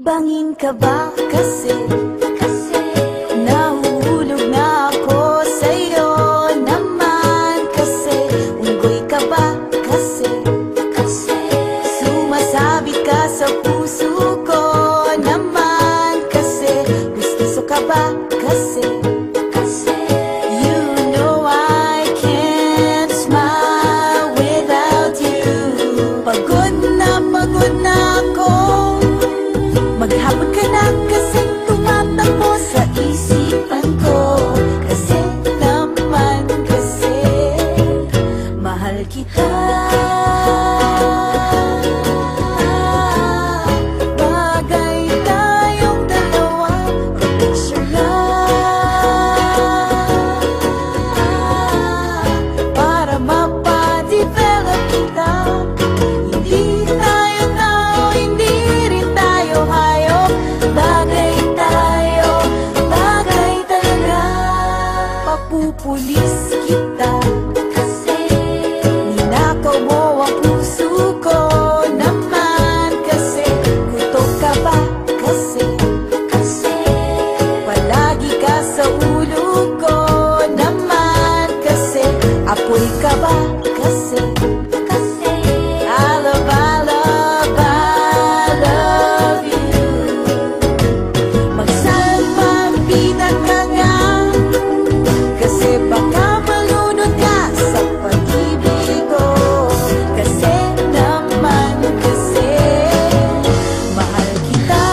Bangin ka ba kasi nahuhulog na ako sa'yo naman kasi unggoy ka ba kasi sumasabit ka sa puso ko naman kasi gusto ka ba kasi you know I can't smile without you. Pagod na ako, maghapon ka na kasi tumatakbo sa isipan ko. Kasi naman kasi mahal kita. Bagay tayong dalawa, picture lang para mapadevelop kita. Hindi tayo tao, hindi rin tayo hayop. Bagay tayo, bagay talaga. Papupulis kita kasi ninakaw mo ang puso ko naman kasi gutom ka ba kasi palagi ka sa ulo ko naman kasi apoy ka ba kasi I love you. Magsalmabitan ka nga kasi baka malunod ka sa pag-ibig ko. Kasi naman kasi mahal kita.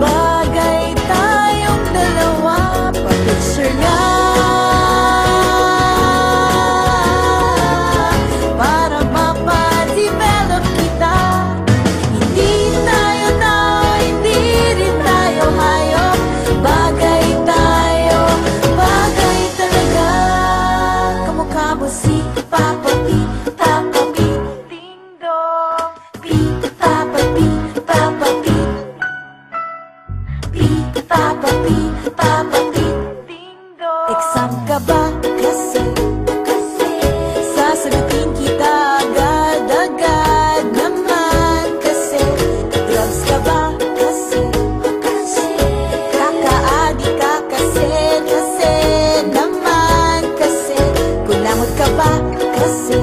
Bagay tayong dalawa, pa-picture nga para mapadevelop kita. Hindi tayo tao, hindi rin tayo hayop. Bagay tayo, bagay talaga. Kamukha mo si Papa P, Papa P, ding dong. P, Papa P, Papa P, P, Papa P, Papa P, ding dong. Exam ka ba kasi sasagutin kita agad-agad naman kasi drugs ka ba kasi kakaadi ka kasi naman kasi kulangot ka ba kasi